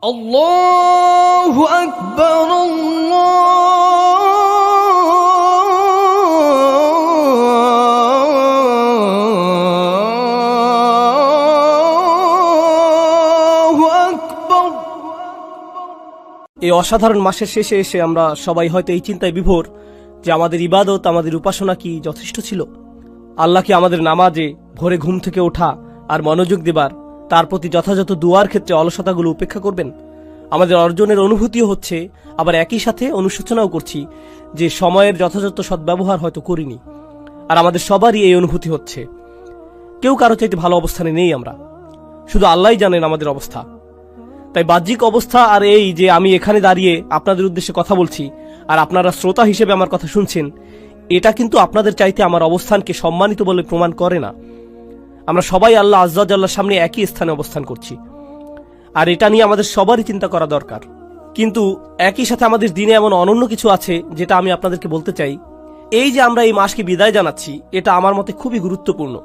আল্লাহু আকবার, আল্লাহু আকবার। এই অসাধারণ মাসের শেষে এসে আমরা সবাই হয়তো এই চিন্তায় বিভোর যে আমাদের ইবাদত, আমাদের উপাসনা কি যথেষ্ট ছিল? আল্লাহ কি আমাদের নামাজে, ভোরে ঘুম থেকে ওঠা আর মনোযোগ দেবার, তার প্রতি যথাযথ দুয়ার ক্ষেত্রে অলসতাগুলো উপেক্ষা করবেন? আমাদের অর্জনের অনুভূতিও হচ্ছে, আবার একই সাথে অনুশোচনাও করছি যে সময়ের যথাযথ সদ্ব্যবহার হয়তো করিনি। আর আমাদের সবারই এই অনুভূতি হচ্ছে। কেউ কারো চাইতে ভালো অবস্থানে নেই আমরা, শুধু আল্লাহই জানেন আমাদের অবস্থা। তাই বাহ্যিক অবস্থা আর এই যে আমি এখানে দাঁড়িয়ে আপনাদের উদ্দেশ্যে কথা বলছি আর আপনারা শ্রোতা হিসেবে আমার কথা শুনছেন, এটা কিন্তু আপনাদের চাইতে আমার অবস্থানকে সম্মানিত বলে প্রমাণ করে না। আমরা সবাই আল্লাহ আজ্জা ওয়াজাল্লাহর সামনে একই স্থানে অবস্থান করছি, আর এটা নিয়ে আমাদের সবারই চিন্তা করা দরকার। কিন্তু একই সাথে আমাদের দিনে এমন অনন্য কিছু আছে যেটা আমি আপনাদেরকে বলতে চাই। এই যে আমরা এই মাসকে বিদায় জানাচ্ছি, এটা আমার মতে খুবই গুরুত্বপূর্ণ।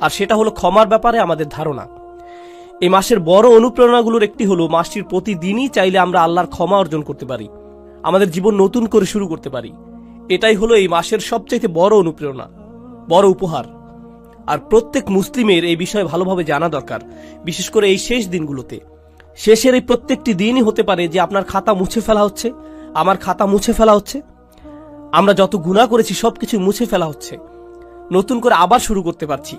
আর সেটা হলো ক্ষমার ব্যাপারে আমাদের ধারণা। এই মাসের বড় অনুপ্রেরণাগুলোর একটি হলো মাসটির প্রতিদিনই চাইলে আমরা আল্লাহর ক্ষমা অর্জন করতে পারি, আমাদের জীবন নতুন করে শুরু করতে পারি। এটাই হলো এই মাসের সবচাইতে বড় অনুপ্রেরণা, বড় উপহার। আর প্রত্যেক মুসলিমের এই বিষয়ে ভালোভাবে জানা দরকার, বিশেষ করে এই শেষ দিনগুলোতে। শেষের এই প্রত্যেকটি দিনই হতে পারে যে আপনার খাতা মুছে ফেলা হচ্ছে, আমার খাতা মুছে ফেলা হচ্ছে। আমরা যত গুনাহ করেছি সবকিছু মুছে ফেলা হচ্ছে, নতুন করে আবার শুরু করতে পারছি।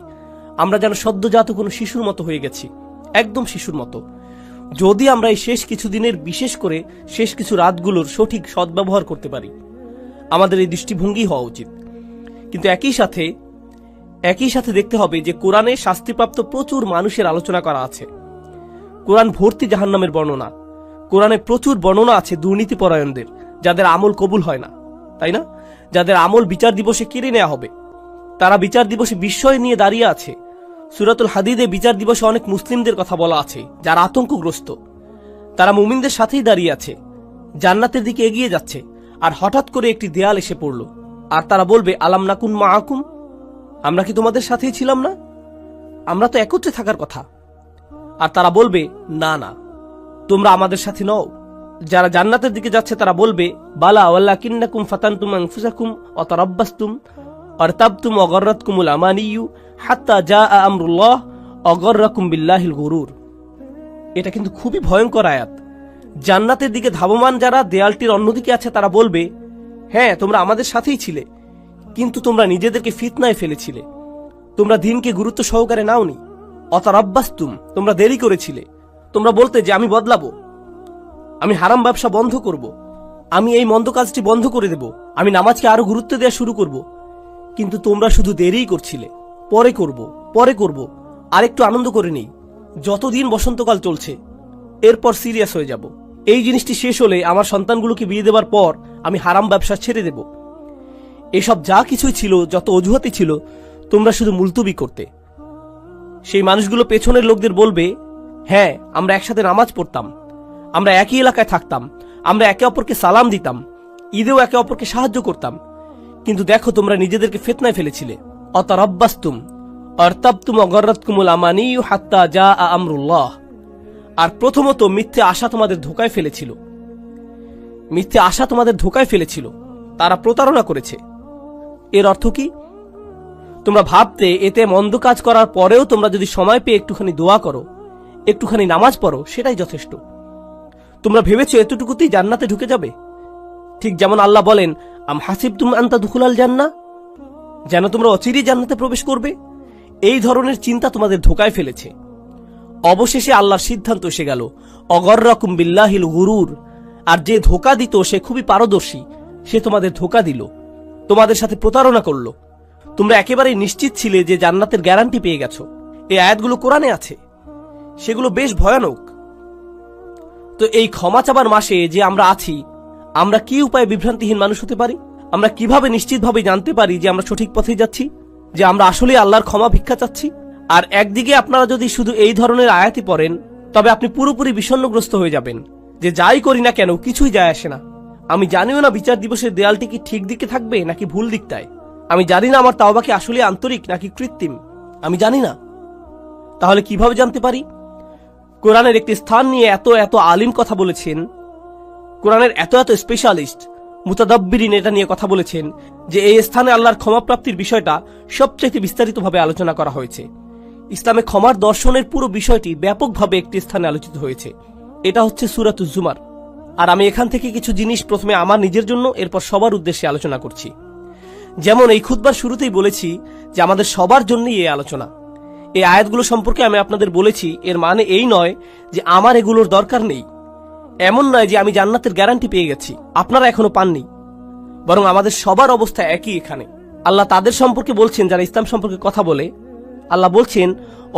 আমরা যেন সদ্যজাত কোনো শিশুর মতো হয়ে গেছি, একদম শিশুর মতো। যদি আমরা এই শেষ কিছু দিনের, বিশেষ করে শেষ কিছু রাতগুলোর সঠিক সদ্ব্যবহার করতে পারি, আমাদের এই দৃষ্টিভঙ্গি হওয়া উচিত। কিন্তু একই সাথে দেখতে হবে যে কোরআনে শাস্তিপ্রাপ্ত প্রচুর মানুষের আলোচনা করা আছে। কোরআন ভর্তি জাহান্নামের বর্ণনা। কোরআনে প্রচুর বর্ণনা আছে দুর্নীতিপরায়ণদের, যাদের আমল কবুল হয় না, তাই না? যাদের আমল বিচার দিবসে কেড়ে নেওয়া হবে। তারা বিচার দিবসে বিস্ময় নিয়ে দাঁড়িয়ে আছে। সূরাতুল হাদিদে বিচার দিবসে অনেক মুসলিমদের কথা বলা আছে যারা আতঙ্কগ্রস্ত। তারা মুমিনদের সাথেই দাঁড়িয়ে আছে, জান্নাতের দিকে এগিয়ে যাচ্ছে। আর হঠাৎ করে একটি দেয়াল এসে পড়ল, আর তারা বলবে, আলাম নাকুন মাআকুম, আমরা কি তোমাদের সাথেই ছিলাম না? আমরা তো একত্রে থাকার কথা। আর তারা বলবে, না না, তোমরা আমাদের সাথে নও। যারা জান্নাতের দিকে যাচ্ছে তারা বলবে, বালা ওয়ালাকিন্নাকুম ফাতানতুম আনফুসাকুম ওয়া তারাব্বাসতুম ওয়ারতাবতুম ওয়া গাররাতকুমুল আমানিয়্যু হাত্তা জাআ আমরুল্লাহ ওয়া গাররাকুম বিল্লাহিল গুরুর। এটা কিন্তু খুবই ভয়ঙ্কর আয়াত। জান্নাতের দিকে ধাবমান যারা দেয়ালটির অন্যদিকে আছে তারা বলবে, হ্যাঁ তোমরা আমাদের সাথেই ছিলে, কিন্তু তোমরা নিজেদেরকে ফিতনায় ফেলেছিলে, তোমরা দিনকে গুরুত্ব সহকারে নাওনি। অতারাব্বাসতুম, তোমরা দেরি করেছিলে। তোমরা বলতে যে আমি বদলাবো, আমি হারাম ব্যবসা বন্ধ করব, আমি এই মন্দ কাজটি বন্ধ করে দেব, আমি নামাজকে আরো গুরুত্ব দেওয়া শুরু করব। কিন্তু তোমরা শুধু দেরিই করছিলে। পরে করব, আরেকটু আনন্দ করে নেই। যতদিন বসন্তকাল চলছে, এরপর সিরিয়াস হয়ে যাব। এই জিনিসটি শেষ হলে আমার সন্তানগুলোকে বিয়ে দেবার পর আমি হারাম ব্যবসা ছেড়ে দেব। এসব যা কিছুই ছিল, যত অজুহাতই ছিল, তোমরা শুধু মুলতবি করতে। সেই মানুষগুলো পেছনের লোকদের বলবে, হ্যাঁ আমরা একসাথে নামাজ পড়তাম, আমরা একই এলাকায় থাকতাম, আমরা একে অপরকে সালাম দিতাম, ঈদেও একে অপরকে সাহায্য করতাম, কিন্তু দেখো তোমরা নিজেদেরকে ফিতনায় ফেলেছিলে। অতারাব্বাসতুম ওয়ারতাবতুম ওয়া গাররাতকুমুল আমানিয়্যু হাত্তা জাআ আমরুল্লাহ। আর প্রথমত মিথ্যে আশা তোমাদের ধোঁকায় ফেলেছিল। তারা প্রতারণা করেছে। এর অর্থ কি? তোমরা ভাবতে এতে মন্দ কাজ করার পরেও তোমরা যদি সময় পেয়ে একটুখানি দোয়া করো, একটুখানি নামাজ পড়ো, সেটাই যথেষ্ট। তোমরা ভেবেছো এতটুকুতেই জান্নাতে ঢুকে যাবে। ঠিক যেমন আল্লাহ বলেন, আম হাসিবতুম আন তাদখুলাল জান্নাহ, যেন তোমরা অচিরেই জান্নাতে প্রবেশ করবে। এই ধরনের চিন্তা তোমাদের ধোঁকায় ফেলেছে। অবশেষে আল্লাহর সিদ্ধান্ত এসে গেল, অগররাকুম বিল্লাহিল গুরুর। আর যে ধোঁকা দিত সে খুবই পারদর্শী, সে তোমাদের ধোঁকা দিল, তোমাদের সাথে প্রতারণা করল। তোমরা একেবারেই নিশ্চিত ছিলে যে জান্নাতের গ্যারান্টি পেয়ে গেছো। এই আয়াতগুলো কোরআনে আছে, সেগুলো বেশ ভয়ানক। তো এই ক্ষমা চাবার মাসে যে আমরা আছি, আমরা কি উপায়ে বিভ্রান্তিহীন মানুষ হতে পারি? আমরা কিভাবে নিশ্চিতভাবে জানতে পারি যে আমরা সঠিক পথে যাচ্ছি, যে আমরা আসলে আল্লাহর ক্ষমা ভিক্ষা চাচ্ছি? আর একদিকে আপনারা যদি শুধু এই ধরনের আয়াতই পড়েন, তবে আপনি পুরোপুরি বিষণ্ণগ্রস্ত হয়ে যাবেন যে যাই করি না কেন কিছুই যায় আসে না। আমি জানিও না বিচার দিবসের দেয়ালটি কি ঠিক দিকে থাকবে নাকি ভুল দিকটায়। আমি জানি না আমার তাওবা কি আসলে আন্তরিক নাকি কৃত্রিম। আমি জানি না। তাহলে কিভাবে জানতে পারি? কোরআনের একটি স্থান নিয়ে এত এত আলিম কথা বলেছেন, কোরআনের এত এত স্পেশালিস্ট মুতাদাব্বিরিন এটা নিয়ে কথা বলেছেন যে এই স্থানে আল্লাহর ক্ষমাপ্রাপ্তির বিষয়টা সবচেয়ে বিস্তারিতভাবে আলোচনা করা হয়েছে। ইসলামে ক্ষমার দর্শনের পুরো বিষয়টি ব্যাপকভাবে একটি স্থানে আলোচিত হয়েছে। এটা হচ্ছে সূরাতুজ জুমার। আর আমি এখান থেকে কিছু জিনিস প্রথমে আমার নিজের জন্য, এরপর সবার উদ্দেশ্যে আলোচনা করছি। যেমন এই খুতবার শুরুতেই বলেছি যে আমাদের সবার জন্যই এই আলোচনা। এই আয়াতগুলো সম্পর্কে আমি আপনাদের বলেছি, এর মানে এই নয় যে আমার এগুলোর দরকার নেই, এমন নয় যে আমি জান্নাতের গ্যারান্টি পেয়ে গেছি, আপনারা এখনো পাননি, বরং আমাদের সবার অবস্থা একই। এখানে আল্লাহ তাদের সম্পর্কে বলছেন যারা ইসলাম সম্পর্কে কথা বলে। আল্লাহ বলছেন,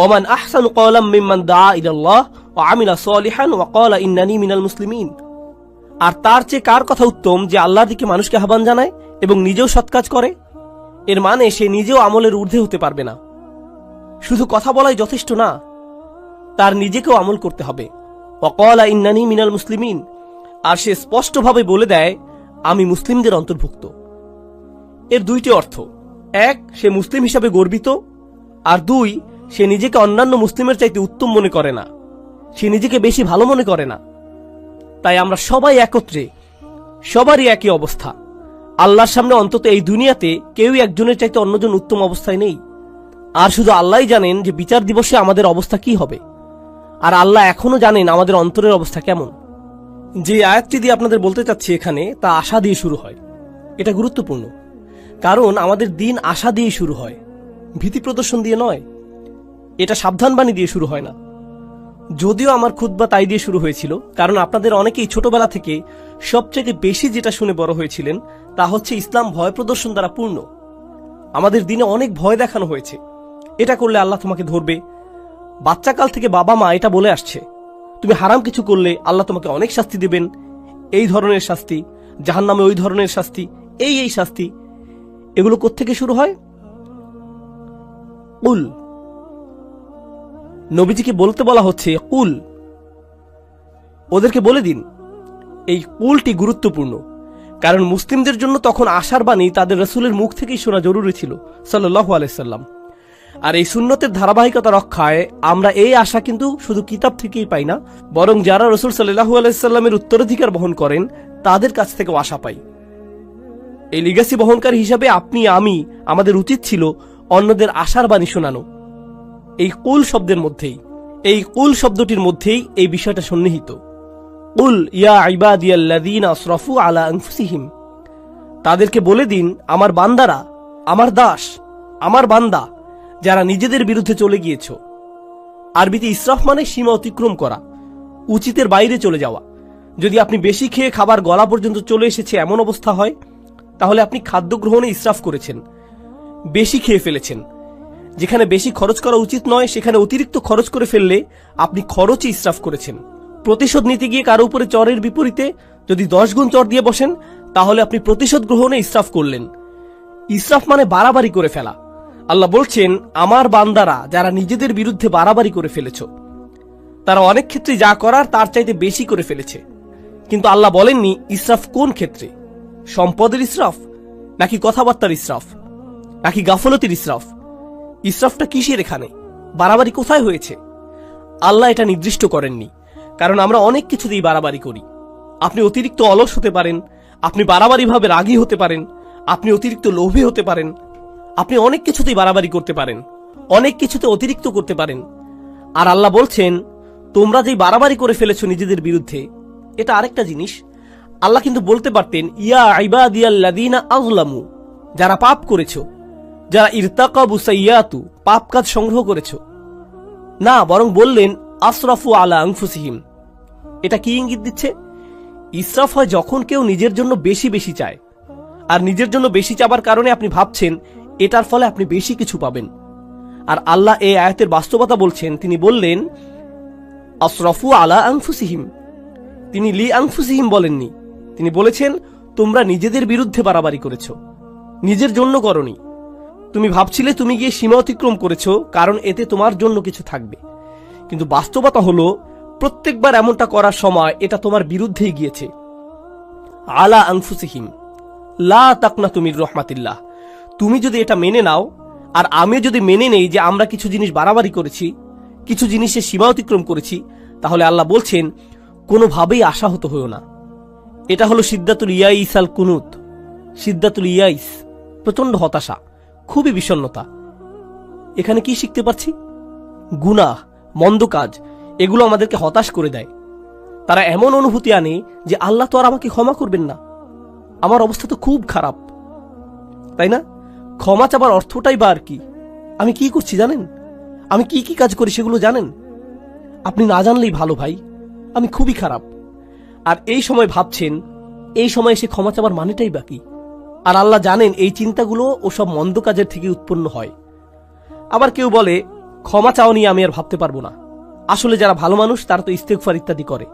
ওমান আহসানু কওলাম মিম্মান দাআ ইলাল্লাহ ওয়া আমিলা সলিহান ওয়া ক্বালা ইন্নানি মিনাল মুসলিমিন। আর তার চেয়ে কার কথা উত্তম যে আল্লাহর দিকে মানুষকে আহ্বান জানায় এবং নিজেও সৎ কাজ করে? এর মানে সে নিজেও আমলের ঊর্ধ্বে হতে পারবে না। শুধু কথা বলাই যথেষ্ট না, তার নিজেকেও আমল করতে হবে। ওয়া ক্বালা ইন্নানি মিনাল মুসলিমিন, আর সে স্পষ্টভাবে বলে দেয় আমি মুসলিমদের অন্তর্ভুক্ত। এর দুইটি অর্থ, এক, সে মুসলিম হিসাবে গর্বিত, আর দুই, সে নিজেকে অন্যান্য মুসলিমের চাইতে উত্তম মনে করে না, সে নিজেকে বেশি ভালো মনে করে না। তাই আমরা সবাই একত্রে, সবারই একই অবস্থা। আল্লাহর সামনে অন্তত এই দুনিয়াতে কেউই একজনের চাইতে অন্যজন উত্তম অবস্থায় নেই। আর শুধু আল্লাহই জানেন যে বিচার দিবসে আমাদের অবস্থা কি হবে, আর আল্লাহ এখনো জানেন আমাদের অন্তরের অবস্থা কেমন। যে আয়াতটি দিয়ে আপনাদের বলতে চাচ্ছি এখানে, তা আশা দিয়ে শুরু হয়। এটা গুরুত্বপূর্ণ, কারণ আমাদের দিন আশা দিয়ে শুরু হয়, ভীতি প্রদর্শন দিয়ে নয়। এটা সাবধানবাণী দিয়ে শুরু হয় না। যদিও আমার খুতবা তাই দিয়ে শুরু হয়েছিল, কারণ আপনাদের অনেকেই ছোটবেলা থেকে সবচেয়ে বেশি যেটা শুনে বড় হয়েছিলেন তা হচ্ছে ইসলাম ভয় প্রদর্শন দ্বারা পূর্ণ। আমাদের দিনে অনেক ভয় দেখানো হয়েছে, এটা করলে আল্লাহ তোমাকে ধরবে। বাচ্চাকাল থেকে বাবা মা এটা বলে আসছে, তুমি হারাম কিছু করলে আল্লাহ তোমাকে অনেক শাস্তি দেবেন, এই ধরনের শাস্তি, জাহান্নামে ওই ধরনের শাস্তি, এই শাস্তি। এগুলো কোত্থেকে শুরু হয়? কুল, নবীজিকে বলতে বলা হচ্ছে কুল, ওদেরকে বলে দিন। এই কুলটি গুরুত্বপূর্ণ, কারণ মুসলিমদের জন্য তখন আশার বাণী তাদের রাসূলের মুখ থেকেই শোনা জরুরি ছিল সাল্লাল্লাহু আলাইহি সাল্লাম। আর এই সুন্নতের ধারাবাহিকতা রক্ষায় আমরা এই আশা কিন্তু শুধু কিতাব থেকেই পাই না, বরং যারা রাসূল সাল্লাল্লাহু আলাইহি সাল্লামের উত্তরাধিকার বহন করেন তাদের কাছ থেকেও আশা পাই। এই লিগ্যাসি বহনকারী হিসাবে আপনি আমি, আমাদের উচিত ছিল অন্যদের আশার বাণী শোনানো। এই কুল শব্দের মধ্যেই, এই কুল শব্দটির মধ্যেই এই বিষয়টা সন্নিহিত। কুল ইয়া ইবাদিয়াল্লাযীনা আসরাফু আলা আনফুসিহিম, তাদেরকে বলে দিন আমার বান্দারা, আমার দাস, আমার বান্দা যারা নিজেদের বিরুদ্ধে চলে গিয়েছ। আরবিতে ইসরাফ মানে সীমা অতিক্রম করা, উচিতের বাইরে চলে যাওয়া। যদি আপনি বেশি খেয়ে খাবার গলা পর্যন্ত চলে এসেছে এমন অবস্থা হয়, তাহলে আপনি খাদ্য গ্রহণে ইসরাফ করেছেন, বেশি খেয়ে ফেলেছেন। যেখানে বেশি খরচ করা উচিত নয় সেখানে অতিরিক্ত খরচ করে ফেললে আপনি খরচই ইসরাফ করেছেন। প্রতিশোধ নিতে গিয়ে কারো উপরে চরের বিপরীতে যদি 10 গুণ চর দিয়ে বসেন, তাহলে আপনি প্রতিশোধ গ্রহণে ইসরাফ করলেন। ইসরাফ মানে বাড়াবাড়ি করে ফেলা। আল্লাহ বলছেন আমার বান্দারা যারা নিজেদের বিরুদ্ধে বাড়াবাড়ি করে ফেলেছ, তারা অনেক ক্ষেত্রে যা করার তার চাইতে বেশি করে ফেলেছে। কিন্তু আল্লাহ বলেননি ইসরাফ কোন ক্ষেত্রে, সম্পদের ইসরাফ, নাকি কথাবার্তার ইসরাফ, নাকি গাফলতির ইসরাফ। ইসরাফটা কিসের এখানে, বাড়াবাড়ি কোথায় হয়েছে? আল্লাহ এটা নির্দিষ্ট করেননি, কারণ আমরা অনেক কিছুতেই বাড়াবাড়ি করি। আপনি অতিরিক্ত অলস হতে পারেন, আপনি বাড়াবাড়িভাবে রাগী হতে পারেন, আপনি অতিরিক্ত লোভী হতে পারেন, আপনি অনেক কিছুতেই বাড়াবাড়ি করতে পারেন, অনেক কিছুতে অতিরিক্ত করতে পারেন। আর আল্লাহ বলছেন তোমরা যেই বাড়াবাড়ি করে ফেলেছো নিজেদের বিরুদ্ধে, এটা আরেকটা জিনিস। আল্লাহ কিন্তু বলতে পারতেন ইয়া ইবাদিয়াল্লাযীনা আযলামু, যারা পাপ করেছো, যারা ইরতাকাবু সাইয়্যাতু, পাপ কাজ সংগ্রহ করেছো। না, বরং বললেন আসরাফু আলা আনফুসিহিম। এটা কি ইঙ্গিত দিচ্ছে? ইসরাফ হয় যখন কেউ নিজের জন্য বেশি বেশি চায়, আর নিজের জন্য বেশি চাবার কারণে আপনি ভাবছেন এটার ফলে আপনি বেশি কিছু পাবেন। আর আল্লাহ এই আয়াতের বাস্তবতা বলছেন, তিনি বললেন আসরাফু আলা আনফুসিহিম, তিনি লি আনফুসিহিম বলেননি। তিনি বলেছেন তোমরা নিজেদের বিরুদ্ধে বাড়াবাড়ি করেছ, নিজের জন্য করনি। তুমি ভাবছিলে তুমি গিয়ে সীমা অতিক্রম করেছ কারণ এতে তোমার জন্য কিছু থাকবে, কিন্তু বাস্তবতা হলো প্রত্যেকবার এমনটা করার সময় এটা তোমার বিরুদ্ধেই গিয়েছে। আলা আনফুসিহিম লা তাকনাতু মির রাহমাতিল্লাহ। তুমি যদি এটা মেনে নাও, আর আমি যদি মেনে নেই যে আমরা কিছু জিনিস বাড়াবাড়ি করেছি, কিছু জিনিসের সীমা অতিক্রম করেছি, তাহলে আল্লাহ বলছেন কোনোভাবেই আশাহত হইও না। এটা হলো সিদ্দাতুল ইয়াইস আল কুনুত। সিদ্দাতুল ইয়াইস, প্রচন্ড হতাশা, খুবই বিষণ্ণতা। এখানে কি শিখতে পারছি? গুনাহ, মন্দ কাজ, এগুলো আমাদেরকে হতাশ করে দেয়। তারা এমন অনুভূতি আনে যে আল্লাহ তো আর আমাকে ক্ষমা করবেন না, আমার অবস্থা তো খুব খারাপ, তাই না? ক্ষমা চাবার অর্থটাই বা আর কি? আমি কি করছি জানেন? আমি কি কি কাজ করি সেগুলো জানেন? আপনি না জানলেই ভালো ভাই, আমি খুবই খারাপ। আর এই সময় ভাবছেন, এই সময় এসে ক্ষমা চাবার মানেটাই বাকি। আর আল্লাহ জানেন এই চিন্তাগুলো ওসব মন্দ কাজের থেকে উৎপন্ন হয়। আবার কেউ বলে ক্ষমা চাওয়া নিয়ে আমি আর ভাবতে পারবো না। আসলে যারা ভালো মানুষ তারা তো ইস্তেগফার ইত্যাদি করে,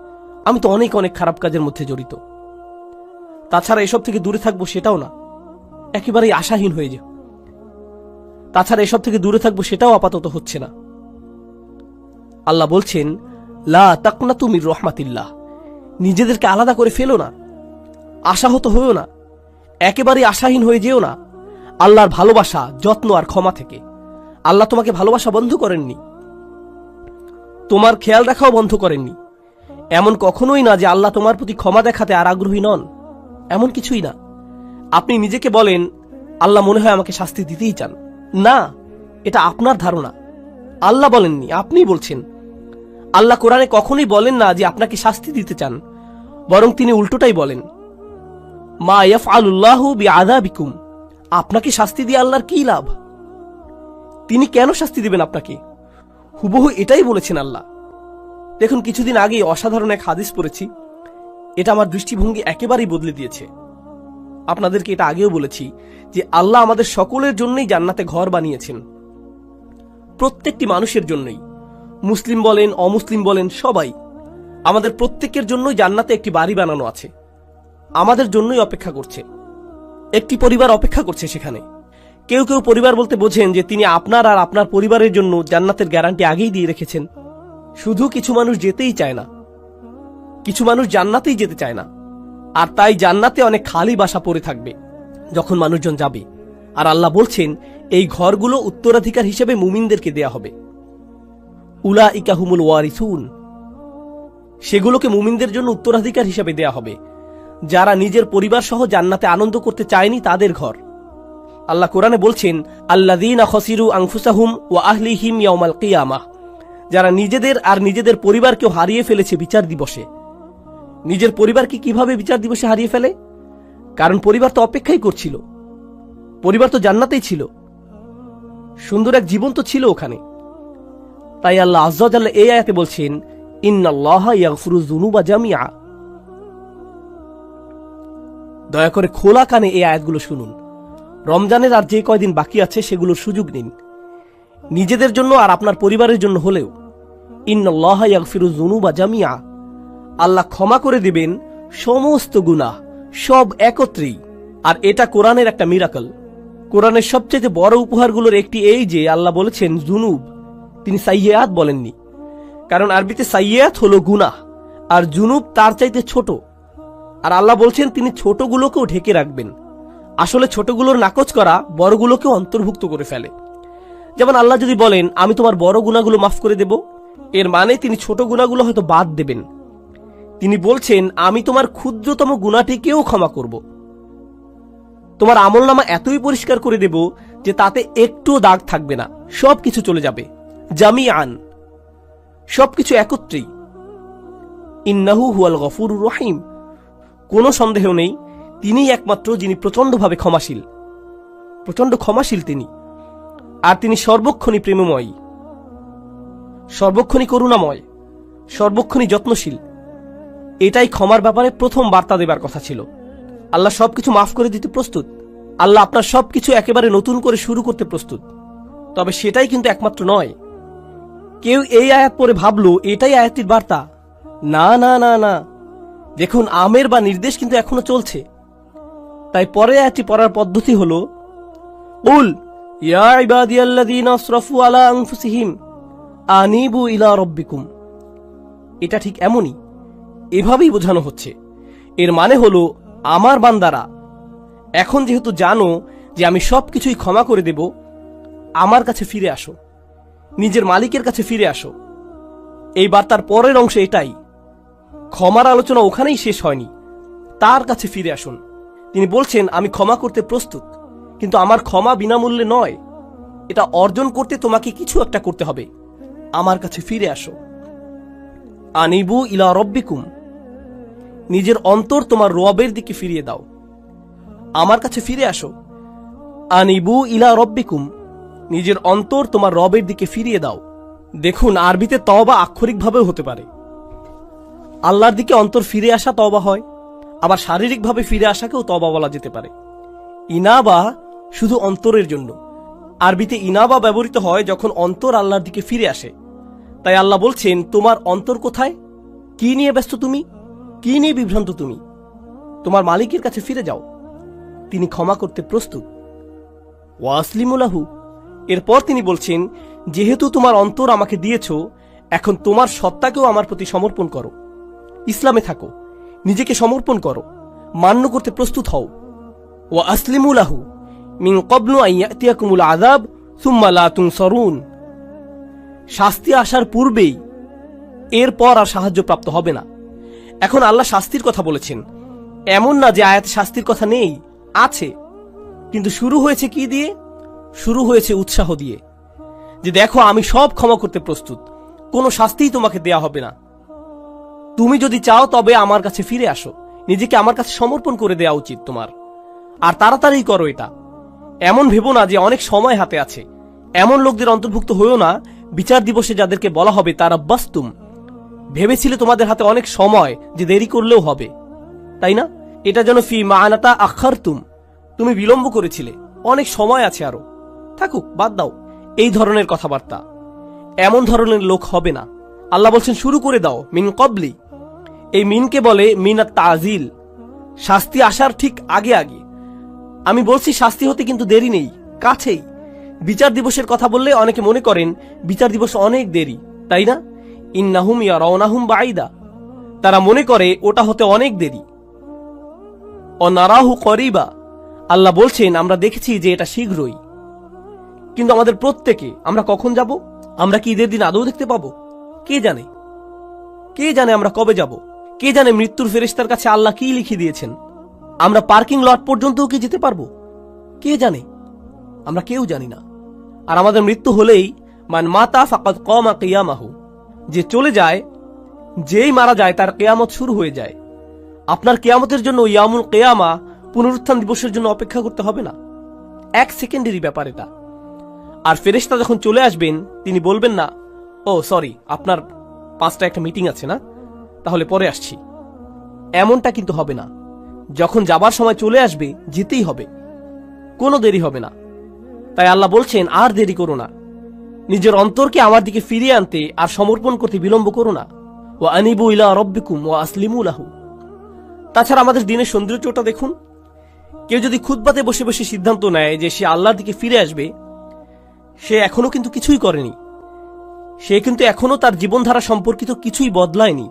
আমি তো অনেক অনেক খারাপ কাজের মধ্যে জড়িত। তাছাড়া এসব থেকে দূরে থাকবো সেটাও না, একেবারেই আশাহীন হয়ে যায়। তাছাড়া এসব থেকে দূরে থাকবো সেটাও আপাতত হচ্ছে না। আল্লাহ বলছেন লা তাকনাতু মির রহমাতিল্লাহ, নিজেদেরকে আলাদা করে ফেলো না, আশাহত হইও না, একেবারে আশাহীন হয়ে যেও না আল্লাহর ভালোবাসা, যত্ন আর ক্ষমা থেকে। আল্লাহ তোমাকে ভালোবাসা বন্ধ করেননি, তোমার খেয়াল রাখাও বন্ধ করেননি। এমন কখনোই না যে আল্লাহ তোমার প্রতি ক্ষমা দেখাতে আর আগ্রহী নন, এমন কিছুই না। আপনি নিজেকে বলেন আল্লাহ মনে হয় আমাকে শাস্তি দিতেই চান, না, এটা আপনার ধারণা। আল্লাহ বলেননি, আপনি বলছেন। আল্লাহ কোরআনে কখনোই বলেন না যে আপনাকে শাস্তি দিতে চান, বরং তিনি উল্টোটাই বলেন মা ইয়াফআলুল্লাহু বিআযাবিকুম, আপনাকে শাস্তি দিয়ে আল্লাহর কি লাভ? তিনি কেন শাস্তি দিবেন আপনাকে? হুবহু এটাই বলেছেন আল্লাহ। দেখুন, কিছুদিন আগে অসাধারণ এক হাদিস পড়েছি, এটা আমার দৃষ্টিভঙ্গি একেবারেই বদলে দিয়েছে। আপনাদেরকে এটা আগেও বলেছি যে আল্লাহ আমাদের সকলের জন্যই জান্নাতে ঘর বানিয়েছেন, প্রত্যেকটি মানুষের জন্যই, মুসলিম বলেন অমুসলিম বলেন সবাই, আমাদের প্রত্যেকের জন্যই জান্নাতে একটি বাড়ি বানানো আছে, আমাদের জন্যই অপেক্ষা করছে। একটি পরিবার অপেক্ষা করছে সেখানে। কেউ কেউ পরিবার বলতে বোঝেন যে তিনি আপনার আর আপনার পরিবারের জন্য জান্নাতের গ্যারান্টি আগেই দিয়ে রেখেছেন। শুধু কিছু মানুষ যেতেই চায় না, কিছু মানুষ জান্নাতেই যেতে চায় না, আর তাই জান্নাতে অনেক খালি বাসা পড়ে থাকবে যখন মানুষজন যাবে। আর আল্লাহ বলছেন এই ঘরগুলো উত্তরাধিকার হিসেবে মুমিনদেরকে দেয়া হবে। উলাইকা হুমুল ওয়ারিসুন, সেগুলোকে মুমিনদের জন্য উত্তরাধিকার হিসেবে দেয়া হবে, যারা নিজের পরিবার সহ জান্নাতে আনন্দ করতে চায়নি তাদের ঘর। আল্লাহ কোরআনে বলছেন আল্লাযীনা খাসিরু আনফুসাহুম ওয়া আহলিহিম ইয়াওমাল কিয়ামাহ, যারা নিজেদের আর নিজেদের পরিবারকেও হারিয়ে ফেলেছে বিচার দিবসে। নিজের পরিবারকে কিভাবে বিচার দিবসে হারিয়ে ফেলে? কারণ পরিবার তো অপেক্ষাই করছিল, পরিবার তো জান্নাতেই ছিল, সুন্দর এক জীবন তো ছিল ওখানে। তাই আল্লাহ আযজা ওয়া জাল্লা এই আয়াতে বলছেন ইন্নাল্লাহা ইয়াগফিরুয যুনুবা জামিআ। দয়া করে খোলা কানে এই আয়াতগুলো শুনুন। রমজানের আর যে কয়দিন বাকি আছে সেগুলোর সুযোগ নিন, নিজেদের জন্য আর আপনার পরিবারের জন্য হলেও। ইন্নাল্লাহা ইয়াগফিরুয যুনুবা জামিআ, আল্লাহ ক্ষমা করে দিবেন সমস্ত গুনাহ, সব একত্রেই। আর এটা কোরআনের একটা মিরাকল। কোরআনের সবচেয়ে বড় উপহারগুলোর একটি এই যে আল্লাহ বলেছেন জুনুব, তিনি সাইয়্যাত বলেননি। কারণ আরবিতে সাইয়্যাত হলো গুনাহ, আর জুনুব তার চাইতে ছোট। আর আল্লাহ বলছেন তিনি ছোটগুলোকেও ঢেকে রাখবেন। আসলে ছোটগুলোর নাকচ করা বড়গুলোকেও অন্তর্ভুক্ত করে ফেলে। যেমন আল্লাহ যদি বলেন আমি তোমার বড় গুনাহগুলো মাফ করে দেব, এর মানে তিনি ছোট গুনাহগুলো হয়তো বাদ দেবেন। তিনি বলছেন আমি তোমার ক্ষুদ্রতম গুনাহটিকেও ক্ষমা করব, তোমার আমলনামা এতই পরিষ্কার করে দেব যে তাতে একটু দাগ থাকবে না, সবকিছু চলে যাবে জামিআন, সবকিছু একত্রেই। ইন্নাহু হুয়াল গফুরুর রহিম, কোনো সন্দেহ নেই তিনিই একমাত্র যিনি প্রচন্ডভাবে ক্ষমাশীল, প্রচন্ড ক্ষমাশীল তিনি। আর তিনি সর্বক্ষণই প্রেমময়ী, সর্বক্ষণই করুণাময়, সর্বক্ষণই যত্নশীল। এটাই ক্ষমার ব্যাপারে প্রথম বার্তা দেবার কথা ছিল। আল্লাহ সবকিছু মাফ করে দিতে প্রস্তুত, আল্লাহ আপনার সবকিছু একেবারে নতুন করে শুরু করতে প্রস্তুত। তবে সেটাই কিন্তু একমাত্র নয়। কেউ এই আয়াত পড়ে ভাবলো এটাই আয়াতটির বার্তা। না না না না, দেখুন আমের বা নির্দেশ কিন্তু এখনো চলছে। তাই পরে আয়াতটি পড়ার পদ্ধতি হলো উল ইয়া ইবাদিয়াল্লাযীনা আসরাফু আলা আনফুসিহিম আনিবু ইলা রাব্বিকুম। এটা ঠিক এমনই, এভাবেই বোঝানো হচ্ছে। এর মানে হলো আমার বান্দারা, এখন যেহেতু জানো যে আমি সবকিছুই ক্ষমা করে দেব, আমার কাছে ফিরে আসো, নিজের মালিকের কাছে ফিরে আসো। এই বার্তার পরের অংশে এটাই, ক্ষমার আলোচনা ওখানেই শেষ হয়নি। তার কাছে ফিরে আসুন। তিনি বলছেন, আমি ক্ষমা করতে প্রস্তুত, কিন্তু আমার ক্ষমা বিনামূল্যে নয়। এটা অর্জন করতে তোমাকে কিছু একটা করতে হবে। আমার কাছে ফিরে আসো। আনিবু ইলা রব্বিকুম, নিজের অন্তর তোমার রবের দিকে ফিরিয়ে দাও। আমার কাছে ফিরে আসো। আনিবু ইলা রব্বিকুম, নিজের অন্তর তোমার রবের দিকে ফিরিয়ে দাও। দেখুন, আরবিতে তওবা আক্ষরিকভাবেও হতে পারে। আল্লাহর দিকে অন্তর ফিরে আসা তওবা হয়, আবার শারীরিকভাবে ফিরে আসাকেও তওবা বলা যেতে পারে। ইনাবা শুধু অন্তরের জন্য। আরবিতে ইনাবা ব্যবহৃত হয় যখন অন্তর আল্লাহর দিকে ফিরে আসে। তাই আল্লাহ বলছেন, তোমার অন্তর কোথায়? কি নিয়ে ব্যস্ত তুমি? কি নিয়ে বিভ্রান্ত তুমি? তোমার মালিকের কাছে ফিরে যাও। তিনি ক্ষমা করতে প্রস্তুত। ওয়াসলিমুলাহু, এরপর তিনি বলছেন, যেহেতু তোমার অন্তর আমাকে দিয়েছ, এখন তোমার সত্তাকেও আমার প্রতি সমর্পণ করো। ইসলামে থাকো, নিজেকে সমর্পণ করো, মান্য করতে প্রস্তুত হও। ওয়া আসলিমুলাহু মিন ক্বাবলু আন ইয়াতিয়াকুমুল আযাব সুম্মা লা তুনসারুন, শাস্তি আসার পূর্বেই এরপর আর সাহায্য প্রাপ্ত হবে না। এখন আল্লাহ শাস্তির কথা বলেছেন। এমন না যে আয়াতে শাস্তির কথা নেই, আছে, কিন্তু শুরু হয়েছে কি দিয়ে? শুরু হয়েছে উৎসাহ দিয়ে, যে দেখো আমি সব ক্ষমা করতে প্রস্তুত, কোনো শাস্তিই তোমাকে দেয়া হবে না। তুমি যদি চাও তবে আমার কাছে ফিরে আসো, নিজেকে আমার কাছে সমর্পণ করে দেয়া উচিত তোমার। আর তাড়াতাড়ি করো এটা। এমন ভেবো না যে অনেক সময় হাতে আছে। এমন লোকদের অন্তর্ভুক্ত হইও না বিচার দিবসে যাদেরকে বলা হবে তারা বাস্তুম, ভেবেছিলে তোমাদের হাতে অনেক সময় যে দেরি করলেও হবে, তাই না? এটা যেন ফি মাআনাতা আখারতুম, তুমি বিলম্ব করেছিলে, অনেক সময় আছে আরো, থাকুক, বাদ দাও। এই ধরনের কথাবার্তা, এমন ধরনের লোক হবে না। আল্লাহ বলছেন শুরু করে দাও। মিন কবলি, এই মিনকে বলে মিনাত তাজিল, শাস্তি আসার ঠিক আগে আগে। আমি বলছি শাস্তি হতে কিন্তু দেরি নেই, কাছেই। বিচার দিবসের কথা বললে অনেকে মনে করেন বিচার দিবস অনেক দেরি, তাই না? ইন্নাহুম ইয়ারাউনাহুম বাঈদা, তারা মনে করে ওটা হতে অনেক দেরি। অনারাহু করিবা, আল্লাহ বলছেন আমরা দেখেছি যে এটা শীঘ্রই। কিন্তু আমাদের প্রত্যেকে আমরা কখন যাব? আমরা কি ঈদের দিন আদৌ দেখতে পাবো? কে জানে? কে জানে আমরা কবে যাব? কে জানে মৃত্যুর ফেরেশতার কাছে আল্লাহ কি লিখে দিয়েছেন? আমরা পার্কিং লট পর্যন্তও কি যেতে পারবো? কে জানে? আমরা কেউ জানি না। আর আমাদের মৃত্যু হলেই মান মাতা ফাকাদ কামা কিয়ামাহু, যে চলে যায়, যেই মারা যায় তার কিয়ামত শুরু হয়ে যায়। আপনার কিয়ামতের জন্য ইয়ামুল কিয়ামা, পুনরুত্থান দিবসের জন্য অপেক্ষা করতে হবে না। এক সেকেন্ডেরই ব্যাপার এটা। আর ফেরেশতা যখন চলে আসবেন তিনি বলবেন না, ও সরি, আপনার 5টা একটা মিটিং আছে না, তাহলে পরে আসছি। এমনটা কিন্তু হবে না। যখন যাবার সময় চলে আসবে যেতেই হবে, কোনো দেরি হবে না। তাই আল্লাহ বলছেন আর দেরি করো না, নিজের অন্তরকে আমার দিকে ফিরিয়ে আনতে আর সমর্পণ করতে বিলম্ব করো না। ওয়া আনিবু ইলা রাব্বিকুম ওয়া আসলিমু লাহু। তাছাড়া আমাদের দিনের সৌন্দর্যটা দেখুন। কেউ যদি খুতবাতে বসে বসে সিদ্ধান্ত নেয় যে সে আল্লাহর দিকে ফিরে আসবে, সে এখনো কিন্তু কিছুই করেনি। সে কিন্তু এখনো তার জীবনধারা সম্পর্কিত কিছুই বদলায়নি।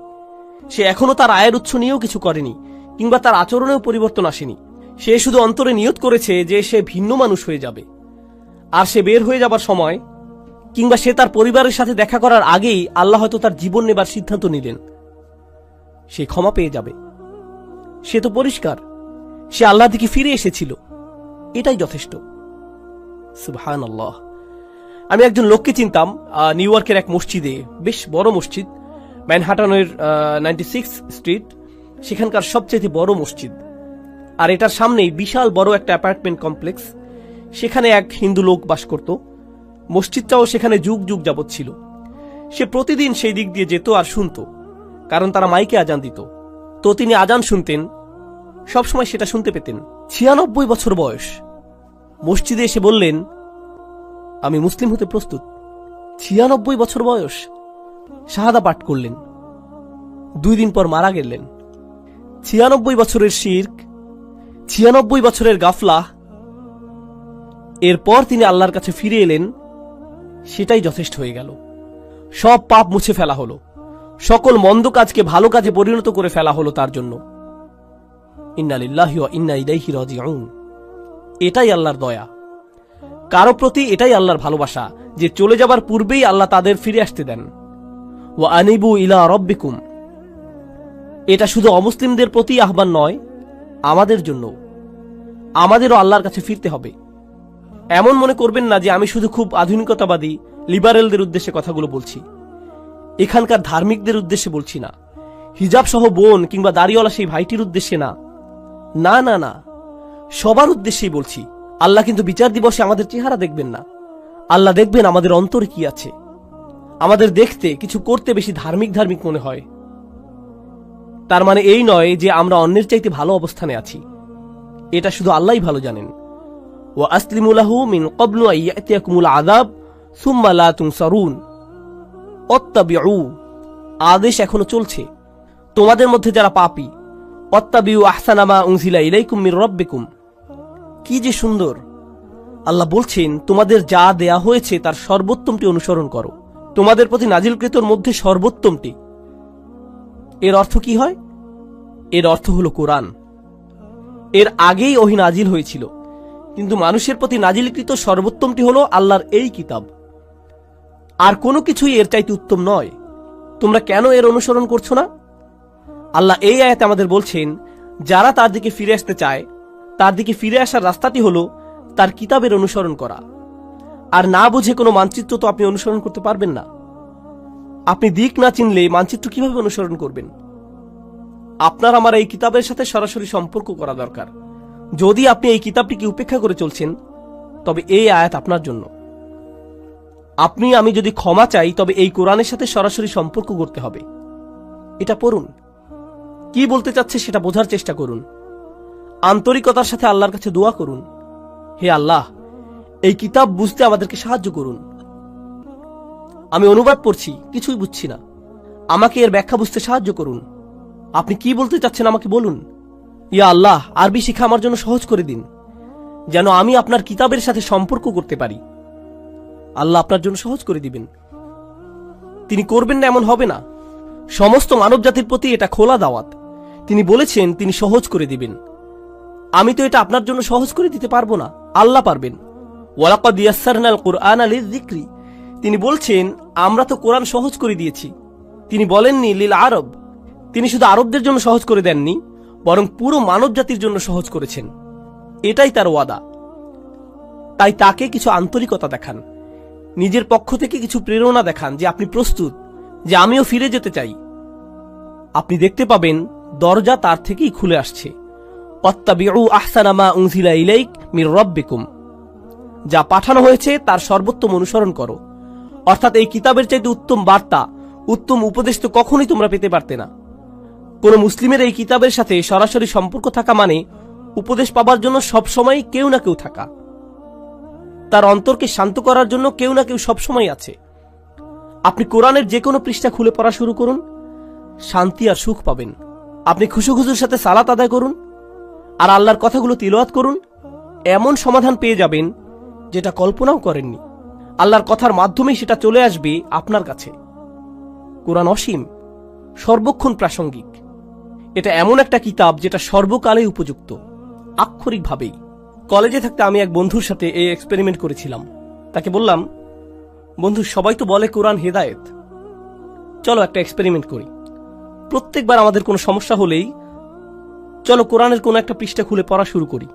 সে এখনো তার আয়ের উৎস নিয়েও কিছু করেনি, কিংবা তার আচরণেও পরিবর্তন আসেনি। সে শুধু অন্তরে নিয়ত করেছে যে সে ভিন্ন মানুষ হয়ে যাবে। আর সে বের হয়ে যাবার সময়, কিংবা সে তার পরিবারের সাথে দেখা করার আগেই আল্লাহ হয়তো তার জীবন নেবার সিদ্ধান্ত নিলেন। সে ক্ষমা পেয়ে যাবে। সে তো পরিষ্কার, সে আল্লাহর দিকে ফিরে এসেছিল, এটাই যথেষ্ট। সুবহানাল্লাহ। আমি একজন লোককে চিনতাম নিউ ইয়র্কের এক মসজিদে, বেশ বড় মসজিদ, ম্যানহাটনের 96 স্ট্রিট, সেখানকার সবচেয়ে বড় মসজিদ। আর এটার সামনেই বিশাল বড় একটা অ্যাপার্টমেন্ট কমপ্লেক্স। সেখানে এক হিন্দু লোক বাস করত। মসজিদটাও সেখানে যুগ যুগ যাবৎ ছিল। সে প্রতিদিন সেই দিক দিয়ে যেত আর শুনত, কারণ তারা মাইকে আজান দিত। তো তিনি আজান শুনতেন, সবসময় সেটা শুনতে পেতেন। 96 বছর বয়স। মসজিদে এসে বললেন, আমি মুসলিম হতে প্রস্তুত। 96 বছর বয়স। শাহাদা পাঠ করলেন। 2 দিন পর মারা গেলেন। 96 বছরের শিরক, 96 বছরের গাফলা। এরপর তিনি আল্লাহর কাছে ফিরে এলেন, সেটাই যথেষ্ট হয়ে গেল। সব পাপ মুছে ফেলা হলো, সকল মন্দ কাজকে ভালো কাজে পরিণত করে ফেলা হলো তার জন্য। ইন্না লিল্লাহি ওয়া ইন্না ইলাইহি রাজিউন। এটাই আল্লাহর দয়া। কারো প্রতি এটাই আল্লাহর ভালোবাসা, যে চলে যাবার পূর্বেই আল্লাহ তাদের ফিরে আসতে দেন। ওয়া আনিবু ইলা রাব্বিকুম। এটা শুধু অমুসলিমদের প্রতি আহ্বান নয়, আমাদের জন্য। আমাদেরও আল্লাহর কাছে ফিরতে হবে। এমন মনে করবেন না যে আমি শুধু খুব আধুনিকতাবাদী লিবারেলদের উদ্দেশ্যে কথাগুলো বলছি। এখানকার ধার্মিকদের উদ্দেশ্যে বলছি না, হিজাব সহ বোন কিংবা দাড়িওয়ালা সেই ভাইটির উদ্দেশ্যে না, না না না, সবার উদ্দেশ্যেই বলছি। আল্লাহ কিন্তু বিচার দিবসে আমাদের চেহারা দেখবেন না, আল্লাহ দেখবেন আমাদের অন্তরে কি আছে। আমাদের দেখতে কিছু করতে বেশি ধার্মিক ধার্মিক মনে হয়, তার মানে এই নয় যে আমরা অন্যের চাইতে ভালো অবস্থানে আছি। এটা শুধু আল্লাহই ভালো জানেন। ওয়া আসলিমু লাহু মিন ক্বাবলু আন ইয়াতিয়াকুমুল আযাব সুম্মা লা তুনসারুন। অত্তাবিউ, আদেশ এখনো চলছে। তোমাদের মধ্যে যারা পাপী, অত্তাবিউ আহসানা মা উনজিলা ইলাইকুম মির রাব্বিকুম। কি যে সুন্দর! আল্লাহ বলছেন, তোমাদের যা দেয়া হয়েছে তার সর্বোত্তমটি অনুসরণ করো, তোমাদের প্রতি নাজিলকৃতর মধ্যে সর্বোত্তমটি। এর অর্থ কি হয়? এর অর্থ হলো কোরআন। এর আগেই ওহী নাজিল হয়েছিল, কিন্তু মানুষের প্রতি নাজিলকৃত সর্বোত্তমটি হলো আল্লাহর এই কিতাব। আর কোনো কিছুই এর চাইতে উত্তম নয়। তোমরা কেন এর অনুসরণ করছো না? আল্লাহ এই আয়াতে আমাদের বলছেন, যারা তার দিকে ফিরে আসতে চায়, তার দিকে ফিরে আসার রাস্তাটি হলো তার কিতাবের অনুসরণ করা। আর না বুঝে কোনো মানচিত্র তো আপনি অনুসরণ করতে পারবেন না। আপনি দিক না চিনলে মানচিত্র কিভাবে অনুসরণ করবেন? আপনার আমার এই কিতাবের সাথে সরাসরি সম্পর্ক করা দরকার। যদি আপনি এই কিতাবটিকে উপেক্ষা করে চলছেন, তবে এই আয়াত আপনার জন্য। আপনি আমি যদি ক্ষমা চাই, তবে এই কোরআনের সাথে সরাসরি সম্পর্ক করতে হবে। এটা পড়ুন, কি বলতে চাচ্ছে সেটা বোঝার চেষ্টা করুন, আন্তরিকতার সাথে আল্লাহর কাছে দোয়া করুন, হে আল্লাহ, এই কিতাব বুঝতে আমাদেরকে সাহায্য করুন। আমি অনুবাদ পড়ছি, কিছুই বুঝছি না, আমাকে এর ব্যাখ্যা বুঝতে সাহায্য করুন। আপনি কি বলতে চাচ্ছেন আমাকে বলুন। ইয়া আল্লাহ, আরবি শিখা আমার জন্য সহজ করে দিন, যেন আমি আপনার কিতাবের সাথে সম্পর্ক করতে পারি। আল্লাহ আপনার জন্য সহজ করে দিবেন। তিনি করবেন না এমন হবে না। সমস্ত মানব জাতির প্রতি এটা খোলা দাওয়াত। তিনি বলেছেন তিনি সহজ করে দিবেন। আমি তো এটা আপনার জন্য সহজ করে দিতে পারবো না, আল্লাহ পারবেন। ওয়ালাকাদ ইয়াসসারনাল কুরআনা লিযিকরি। তিনি বলছেন আমরা তো কোরআন সহজ করে দিয়েছি। তিনি বলেননি লিল আরব। তিনি শুধু আরবদের জন্য সহজ করে দেননি, বরং পুরো মানব জাতির জন্য সহজ করেছেন। এটাই তার ওয়াদা। তাই তাকে কিছু আন্তরিকতা দেখান, নিজের পক্ষ থেকে কিছু প্রেরণা দেখান যে আপনি প্রস্তুত, যে আমিও ফিরে যেতে চাই। আপনি দেখতে পাবেন দরজা তার থেকেই খুলে আসছে। অত্তাবিউ আহসানা মা উনজিলা ইলাইক মির রাব্বিকুম। যা পাঠানো হয়েছে তার সর্বোত্তম অনুসরণ করো। অর্থাৎ এই কিতাবের চাইতে উত্তম বার্তা, উত্তম উপদেশ তো কখনোই তোমরা পেতে পারতে না। কোন মুসলিমের এই কিতাবের সাথে সরাসরি সম্পর্ক থাকা মানে উপদেশ পাবার জন্য সবসময় কেউ না কেউ থাকা, তার অন্তরকে শান্ত করার জন্য কেউ না কেউ সবসময় আছে। আপনি কোরআনের যে কোনো পৃষ্ঠা খুলে পড়া শুরু করুন, শান্তি আর সুখ পাবেন। আপনি খুশুখুজুর সাথে সালাত আদায় করুন আর আল্লাহর কথাগুলো তিলাওয়াত করুন, এমন সমাধান পেয়ে যাবেন যেটা কল্পনাও করেননি। আল্লাহর কথার মাধ্যমেই সেটা চলে আসবে আপনার কাছে। কোরআন অসীম, সর্বক্ষণ প্রাসঙ্গিক। এটা এমন একটা কিতাব যেটা সর্বকালে উপযুক্ত, আক্ষরিকভাবেই। কলেজে থাকতে আমি এক বন্ধুর সাথে এই এক্সপেরিমেন্ট করেছিলাম। তাকে বললাম, বন্ধু, সবাই তো বলে কোরআন হেদায়েত, চলো একটা এক্সপেরিমেন্ট করি। প্রত্যেকবার আমাদের কোনো সমস্যা হলেই চলো কোরআনের কোনো একটা পৃষ্ঠা খুলে পড়া শুরু করি,